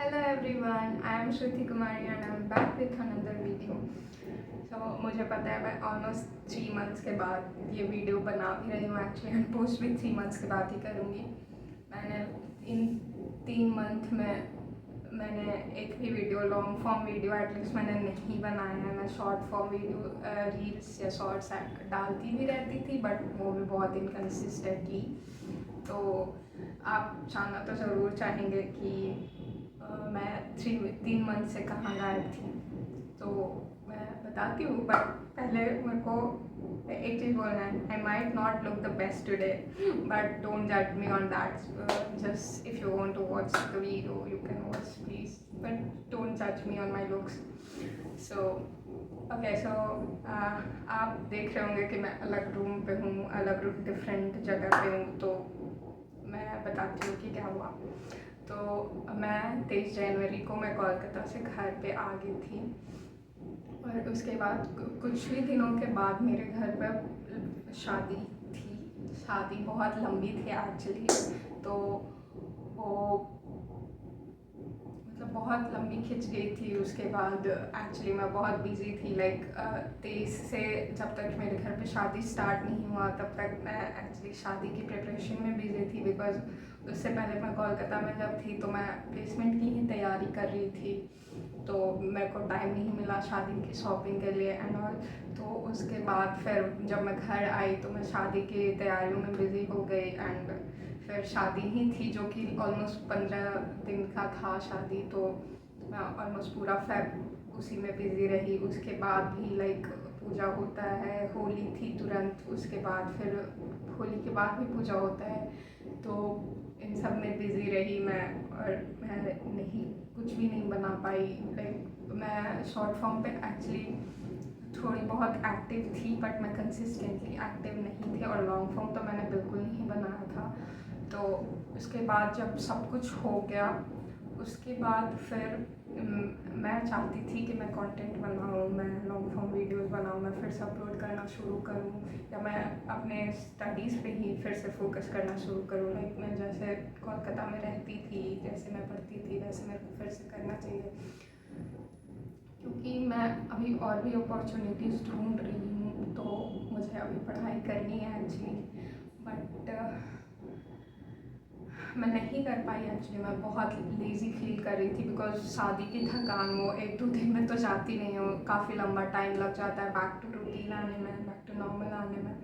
Hello everyone, I am Shruti Kumari and I am back with another video. So मुझे पता है मैं almost 3 months के बाद ये वीडियो बना भी रही हूँ एक्चुअली एंड पोस्ट भी 3 मंथ्स के बाद ही करूँगी। मैंने इन 3 मंथ में मैंने एक भी video long form video at least मैंने नहीं बनाया है। मैं शॉर्ट फॉर्म वीडियो रील्स या शॉर्ट्स डालती भी रहती थी बट वो भी बहुत इनकन्सिस्टेंटली। तो आप जानना तो ज़रूर चाहेंगे कि मैं 3 मंथ से कहाँ गायब थी। तो मैं बताती हूँ बट पहले मेरे को एक चीज़ बोलना है। I might not look the best today but don't जज me on that. Just if you want to watch the video you can watch please but don't जज me on my looks. So okay, सो आप देख रहे होंगे कि मैं अलग room पे हूँ, अलग डिफरेंट जगह पे हूँ। तो मैं बताती हूँ कि क्या हुआ। तो मैं 23 जनवरी को मैं कोलकाता से घर पे आ गई थी और उसके बाद कुछ ही दिनों के बाद मेरे घर पर शादी थी। शादी बहुत लंबी थी एक्चुअली। तो वो मतलब बहुत लंबी खिंच गई थी। उसके बाद एक्चुअली मैं बहुत बिज़ी थी। लाइक 23 से जब तक मेरे घर पे शादी स्टार्ट नहीं हुआ तब तक मैं एक्चुअली शादी की प्रिपरेशन में बिज़ी थी। बिकॉज उससे पहले मैं कोलकाता में जब थी तो मैं प्लेसमेंट की ही तैयारी कर रही थी। तो मेरे को टाइम नहीं मिला शादी की शॉपिंग के लिए एंड ऑल। तो उसके बाद फिर जब मैं घर आई तो मैं शादी की तैयारियों में बिज़ी हो गई एंड फिर शादी ही थी जो कि ऑलमोस्ट 15 दिन का था शादी। तो मैं ऑलमोस्ट पूरा फेब उसी में बिज़ी रही। उसके बाद भी लाइक पूजा होता है, होली थी तुरंत उसके बाद, फिर होली के बाद भी पूजा होता है। तो इन सब में बिज़ी रही मैं और मैं नहीं कुछ भी नहीं बना पाई। लाइक मैं शॉर्ट फॉर्म पे एक्चुअली थोड़ी बहुत एक्टिव थी बट मैं कंसिस्टेंटली एक्टिव नहीं थी और लॉन्ग फॉर्म तो मैंने बिल्कुल नहीं बनाया था। तो उसके बाद जब सब कुछ हो गया उसके बाद फिर मैं चाहती थी कि मैं कंटेंट बनाऊँ, मैं लॉन्ग फॉर्म वीडियोस बनाऊँ, मैं फिर से अपलोड करना शुरू करूँ या मैं अपने स्टडीज़ पे ही फिर से फोकस करना शुरू करूँ। लाइक मैं जैसे कोलकाता में रहती थी, जैसे मैं पढ़ती थी, वैसे मेरे को फिर से करना चाहिए क्योंकि मैं अभी और भी अपॉर्चुनिटीज़ ढूंढ रही हूँ। तो मुझे अभी पढ़ाई करनी है एक्चुअली बट मैं नहीं कर पाई एक्चुअली। मैं बहुत लेज़ी फील कर रही थी बिकॉज शादी की थकान वो 1-2 दिन में तो जाती नहीं हो, काफ़ी लंबा टाइम लग जाता है बैक टू रूटीन आने में, बैक टू नॉर्मल आने में।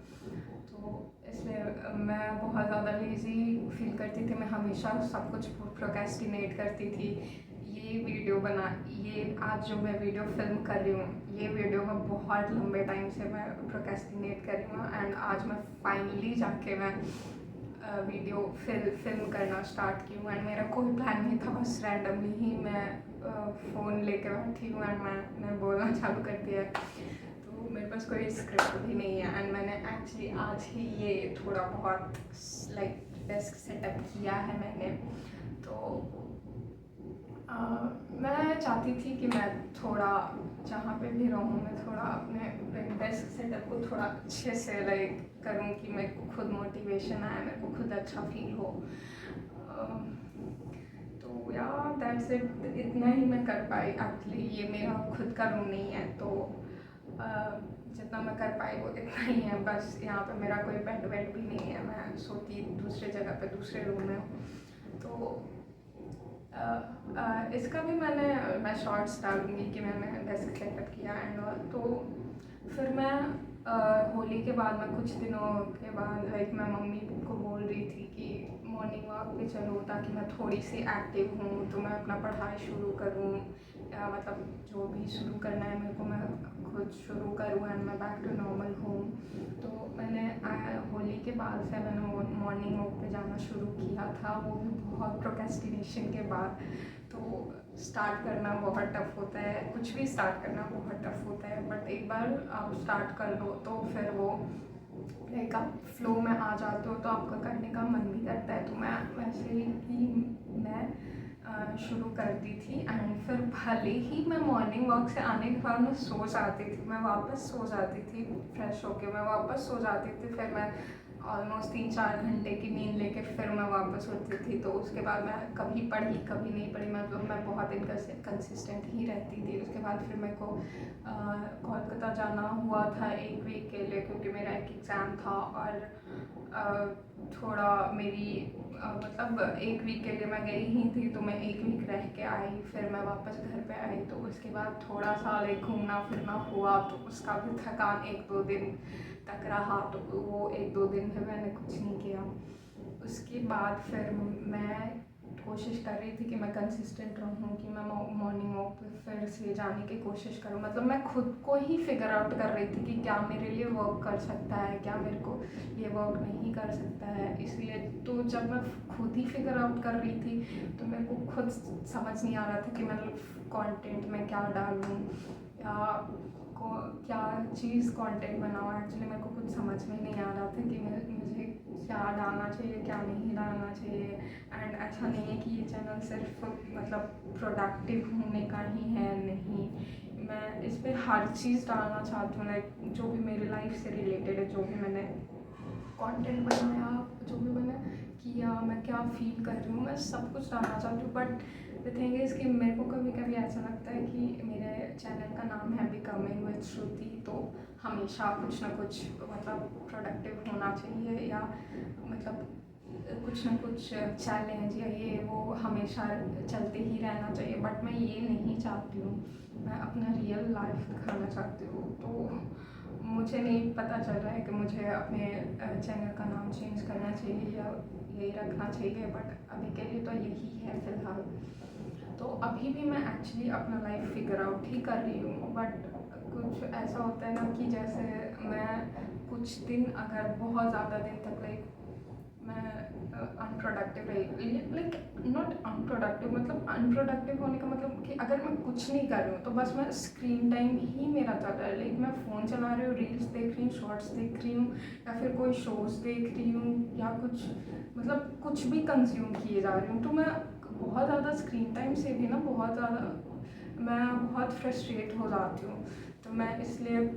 तो इसलिए मैं बहुत ज़्यादा लेज़ी फील करती थी। मैं हमेशा सब कुछ प्रोक्रेस्टिनेट करती थी। ये आज जो मैं वीडियो फिल्म कर रही हूँ ये वीडियो मैं बहुत लंबे टाइम से मैं प्रोक्रेस्टिनेट कर रही हूँ एंड आज मैं फाइनली जाके मैं वीडियो फिल्म करना स्टार्ट की हूँ। एंड मेरा कोई प्लान नहीं था, बस रैंडमली ही मैं फ़ोन लेके बैठी हूँ एंड मैंने बोलना चालू कर दिया है। तो मेरे पास कोई स्क्रिप्ट भी नहीं है एंड मैंने एक्चुअली आज ही ये थोड़ा बहुत लाइक डेस्क सेटअप किया है मैंने। तो मैं चाहती थी कि मैं थोड़ा जहाँ पे भी रहूँ मैं थोड़ा अपने डेस्क सेटअप को थोड़ा अच्छे से लाइक करूँ कि मेरे को खुद मोटिवेशन आए, मेरे को खुद अच्छा फील हो। तो या दैट्स इट, इतना ही मैं कर पाई एक्चुअली। ये मेरा खुद का रूम नहीं है तो जितना मैं कर पाई वो इतना ही है। बस यहाँ पे मेरा कोई बेड वेड भी नहीं है, मैं सोती दूसरे जगह पे दूसरे रूम में हूँ। तो इसका भी मैं शॉर्ट्स डालूँगी कि मैंने डेस्क सेटअप किया एंड ऑल। तो फिर मैं होली के बाद मैं कुछ दिनों के बाद लाइक मैं मम्मी को बोल रही थी कि मॉर्निंग वॉक पे चलो ताकि मैं थोड़ी सी एक्टिव हूँ, तो मैं अपना पढ़ाई शुरू करूँ या मतलब जो भी शुरू करना है मेरे को मैं खुद शुरू करूँ एंड मैं बैक टू नॉर्मल हूँ। तो मैंने होली के बाद से मैंने मॉर्निंग वॉक पे जाना शुरू किया था, वो भी बहुत प्रोक्रेस्टिनेशन के बाद। तो स्टार्ट करना बहुत टफ होता है, कुछ भी स्टार्ट करना बहुत टफ होता है बट एक बार आप स्टार्ट कर लो तो फिर वो लाइक आप फ्लो में आ जाते हो तो आपका करने का मन भी करता है। तो मैं वैसे ही मैं शुरू कर दी थी एंड फिर भले ही मैं मॉर्निंग वॉक से आने के बाद मैं वापस सो जाती थी, फ्रेश होके मैं वापस सो जाती थी। फिर मैं ऑलमोस्ट 3-4 घंटे की नींद लेके फिर मैं वापस उठती थी। तो उसके बाद मैं कभी पढ़ी कभी नहीं पढ़ी, मतलब मैं बहुत इनकंसिस्टेंट ही रहती थी। उसके बाद फिर मेरे को कोलकाता जाना हुआ था 1 वीक के लिए, क्योंकि मेरा एक एग्ज़ाम था और थोड़ा मेरी मतलब 1 वीक के लिए मैं गई ही थी, तो मैं 1 वीक रह के आई, फिर मैं वापस घर पे आई। तो उसके बाद थोड़ा सा लाइक घूमना फिरना हुआ, तो उसका भी थकान 1-2 दिन तक रहा, तो वो 1-2 दिन में मैंने कुछ नहीं किया। उसके बाद फिर मैं कोशिश कर रही थी कि मैं कंसिस्टेंट रहूँ, कि मैं मॉर्निंग वॉक पे फिर से जाने की कोशिश करूँ। मतलब मैं खुद को ही फिगर आउट कर रही थी कि क्या मेरे लिए वर्क कर सकता है, क्या मेरे को ये वर्क नहीं कर सकता है। इसलिए तो जब मैं खुद ही फिगर आउट कर रही थी, तो मेरे को खुद समझ नहीं आ रहा था कि मतलब कंटेंट में क्या डालूँ या क्या चीज़ कंटेंट बनाऊँ। एक्चुअली मेरे को कुछ समझ में नहीं आ रहा था कि मुझे क्या डालना चाहिए, क्या नहीं डालना चाहिए। एंड ऐसा नहीं है कि ये चैनल सिर्फ मतलब प्रोडक्टिव होने का ही है, नहीं, मैं इस पर हर चीज़ डालना चाहती हूँ। लाइक जो भी मेरी लाइफ से रिलेटेड है, जो भी मैंने कंटेंट बनाया, जो भी मैंने किया, मैं क्या फील कर रही हूँ, मैं सब कुछ डालना चाहती हूँ। बट द थिंग इज़ कि मेरे को कभी कभी ऐसा लगता है कि मेरे चैनल का नाम है बिकमिंग विद श्रुति, तो हमेशा कुछ ना कुछ मतलब प्रोडक्टिव होना चाहिए, या मतलब कुछ ना कुछ चैलेंज या ये वो हमेशा चलते ही रहना चाहिए। बट मैं ये नहीं चाहती हूँ, मैं अपना रियल लाइफ दिखाना चाहती हूँ। तो मुझे नहीं पता चल रहा है कि मुझे अपने चैनल का नाम चेंज करना चाहिए या यही रखना चाहिए, बट अभी के लिए तो यही है फ़िलहाल। तो अभी भी मैं एक्चुअली अपना लाइफ फिगर आउट ही कर रही हूँ। बट कुछ ऐसा होता है ना कि जैसे मैं कुछ दिन अगर बहुत ज़्यादा दिन तक लाइक मैं अनप्रोडक्टिव रही, लाइक नॉट अनप्रोडक्टिव, मतलब अनप्रोडक्टिव होने का मतलब कि अगर मैं कुछ नहीं कर रही हूँ तो बस मैं स्क्रीन टाइम ही मेरा चल रहा है। लाइक मैं फ़ोन चला रही हूँ, रील्स देख रही हूँ, शॉर्ट्स देख रही हूँ, या फिर कोई शोज़ देख रही हूँ, या कुछ मतलब कुछ भी कंज्यूम किए जा रही हूँ। तो मैं बहुत ज़्यादा स्क्रीन टाइम से भी ना बहुत ज़्यादा मैं बहुत फ्रस्ट्रेट हो जाती हूँ। तो मैं इसलिए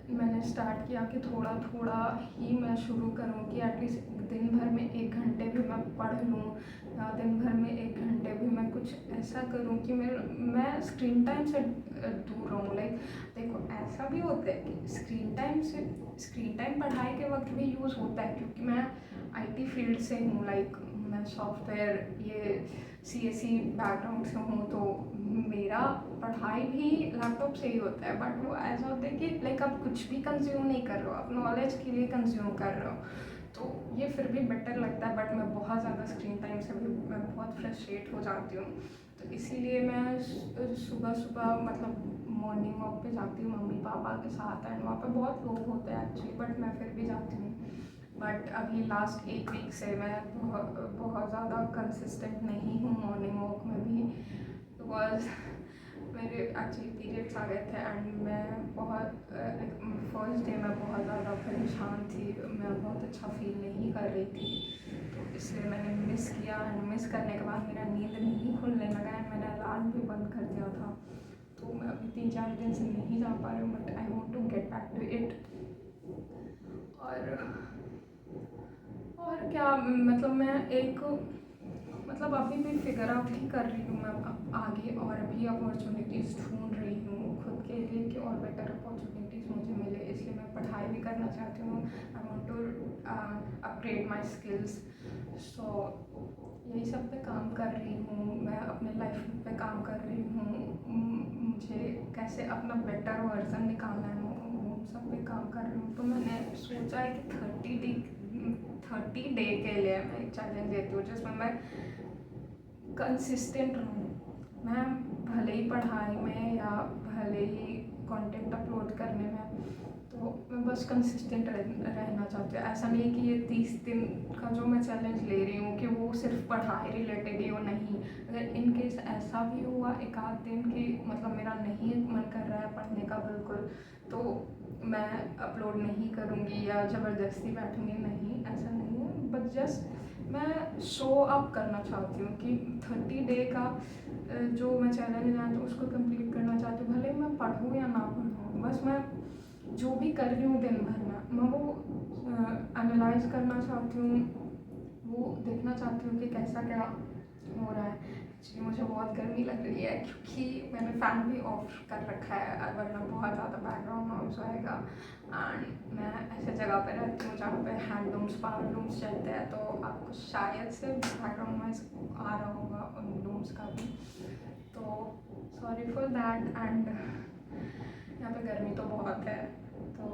मैंने स्टार्ट किया कि थोड़ा थोड़ा ही मैं शुरू करूँ कि एटलीस्ट दिन भर में 1 घंटे भी मैं पढ़ लूँ, या दिन भर में 1 घंटे भी मैं कुछ ऐसा करूँ कि मैं स्क्रीन टाइम से दूर रहूँ। लाइक देखो, ऐसा भी होता है कि स्क्रीन टाइम पढ़ाई के वक्त भी यूज़ होता है, क्योंकि मैं आईटी फील्ड से हूँ। लाइक मैं सॉफ्टवेयर ये सीएसई बैकग्राउंड से हूँ, तो मेरा पढ़ाई भी लैपटॉप से ही होता है। बट वो ऐसा होता है कि लाइक आप कुछ भी कंज्यूम नहीं कर रहे हो, आप नॉलेज के लिए कंज्यूम कर रहे हो, तो ये फिर भी बेटर लगता है। बट मैं बहुत ज़्यादा स्क्रीन टाइम से भी मैं बहुत फ्रस्ट्रेट हो जाती हूँ। तो इसीलिए मैं सुबह सुबह मतलब मॉर्निंग वॉक पे जाती हूँ मम्मी पापा के साथ, एंड वहाँ पे बहुत लोग होते हैं एक्चुअली, बट मैं फिर भी जाती हूँ। बट अभी लास्ट 1 वीक से मैं बहुत ज़्यादा कंसिस्टेंट नहीं हूँ मॉर्निंग वॉक में भी, बिकॉज मेरे एक्चुअली पीरियड्स आ गए थे, एंड मैं बहुत फर्स्ट डे में बहुत ज़्यादा परेशान थी, मैं बहुत अच्छा फील नहीं कर रही थी। तो इसलिए मैंने मिस किया, एंड मिस करने के बाद मेरा नींद नहीं खुलने लगा, एंड मैंने अलार्म भी बंद कर दिया था। तो मैं अभी 3-4 दिन से नहीं जा पा रही हूँ, but I want to get back to it. और क्या मतलब मैं एक मतलब अभी भी फिगर आउट ही कर रही हूँ मैं अब आगे, और भी अपॉर्चुनिटीज़ ढूंढ रही हूँ खुद के लिए कि और बेटर अपॉर्चुनिटीज़ मुझे मिले। इसलिए मैं पढ़ाई भी करना चाहती हूँ, I want to upgrade my skills. So यही सब पे काम कर रही हूँ मैं, अपने लाइफ पे काम कर रही हूँ। मुझे कैसे अपना बेटर वर्जन निकालना है, वो सब पे काम कर रही हूँ। तो मैंने सोचा है कि 30 डे के लिए मैं एक चैलेंज देती हूँ, जिसमें मैं कंसिस्टेंट रहूँ। मैं भले ही पढ़ाई में या भले ही कंटेंट अपलोड करने में, तो मैं बस कंसिस्टेंट रहना चाहती हूँ। ऐसा नहीं है कि ये 30 दिन का जो मैं चैलेंज ले रही हूँ कि वो सिर्फ पढ़ाई रिलेटेड ही हो, नहीं। अगर इन केस ऐसा भी हुआ एक आध दिन कि मतलब मेरा नहीं मन कर रहा है पढ़ने का बिल्कुल, तो मैं अपलोड नहीं करूँगी या ज़बरदस्ती बैठूँगी, नहीं, ऐसा नहीं है। बट जस्ट मैं शो अप करना चाहती हूँ कि 30 डे का जो मैं चैलेंज है तो उसको कंप्लीट करना चाहती हूँ। भले मैं पढ़ूँ या ना पढ़ूँ, बस मैं जो भी कर रही हूँ दिन भर में, मैं वो एनालाइज करना चाहती हूँ, वो देखना चाहती हूँ कि कैसा क्या हो रहा है। एक्चुअली मुझे बहुत गर्मी लग रही है क्योंकि मैंने फ़ैन भी ऑफ कर रखा है, वरना बहुत ज़्यादा बैकग्राउंड नॉइज़ आएगा। एंड मैं ऐसे जगह पर रहती हूँ जहाँ पे हैंडलूम्स पावर लूम्स चलते हैं, तो आपको शायद से बैकग्राउंड नॉइज़ आ रहा होगा उन लूम्स का भी, तो सॉरी फॉर दैट। एंड यहाँ पे गर्मी तो बहुत है, तो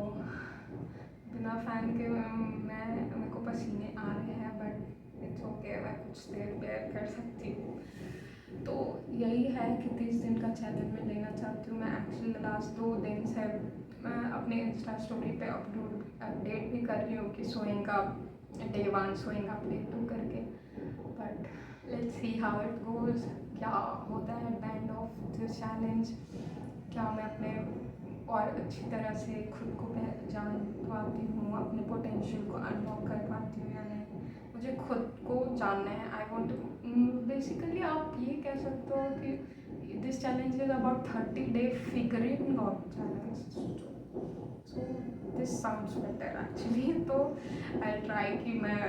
बिना फ़ैन के मेरे को पसीने आ रहे हैं, बट इट्स ओके, मैं कुछ देर बेयर कर सकती हूँ। तो यही है कि 30 दिन का चैलेंज मैं लेना चाहती हूँ। मैं एक्चुअली लास्ट 2 दिन से मैं अपने इंस्टा स्टोरी पे अपडेट भी कर रही हूँ कि सोइंग का डे 1 सोइंग अप डे 2 करके, but let's see how it goes, क्या होता है at the end of this challenge. क्या मैं अपने और अच्छी तरह से खुद को पहचान पाती हूँ, अपने पोटेंशियल को अनलॉक कर पाती हूँ या नहीं। मुझे खुद को जानना है। आई वॉन्ट टू बेसिकली आप ये कह सकते हो कि this challenge is about 30 day figuring out challenge. So this sounds better actually. तो आई ट्राई कि मैं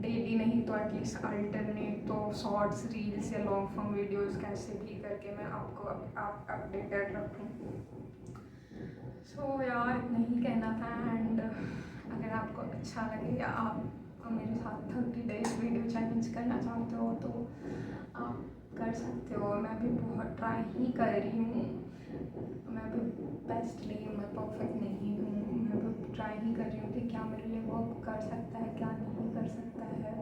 डेली नहीं तो एटलीस्ट अल्टरनेट, तो शॉर्ट्स रील्स या लॉन्ग फॉर्म वीडियोस कैसे भी करके मैं आपको अपडेटेड रखूँ। सो यार इतना ही कहना था। एंड अगर आपको अच्छा लगे या आप मेरे साथ 30 डेज वीडियो चैलेंज करना चाहते हो तो आप कर सकते हो। मैं भी बहुत ट्राई ही कर रही हूँ, मैं भी बेस्ट नहीं हूँ, मैं परफेक्ट नहीं हूँ, मैं भी ट्राई ही कर रही हूँ कि क्या मेरे लिए वर्क कर सकता है, क्या नहीं कर सकता है।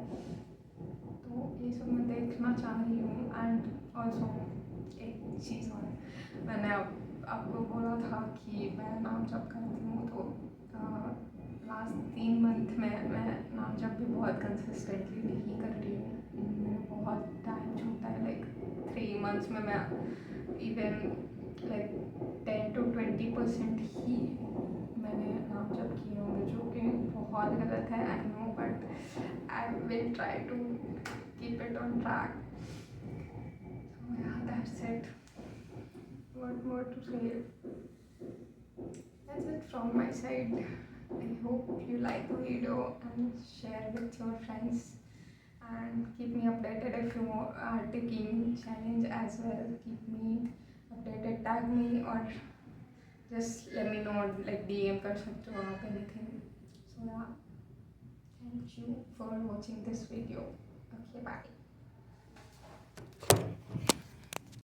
तो ये सब मैं देखना चाह रही हूँ। एंड ऑल्सो एक चीज़ और, मैंने आपको बोला था कि मैं नाम जप करती हूँ, तो लास्ट 3 मंथ में मैं नाम जप भी बहुत कंसिस्टेंटली नहीं कर रही हूँ। मेरा बहुत टाइम छूटता है, लाइक 3 मंथ्स में मैं इवन लाइक 10 to 20% ही मैंने नाम जप किए होंगे, जो कि बहुत गलत है, I know, but I will try to keep it on track. So yeah, that's it. What more to say? That's it from my side. I hope you like the video and share with your friends, and keep me updated if you are taking challenge as well. Keep me updated, tag me, or just let me know, like DM kar sakte ho aap anything. So yeah, thank you for watching this video. Okay, bye.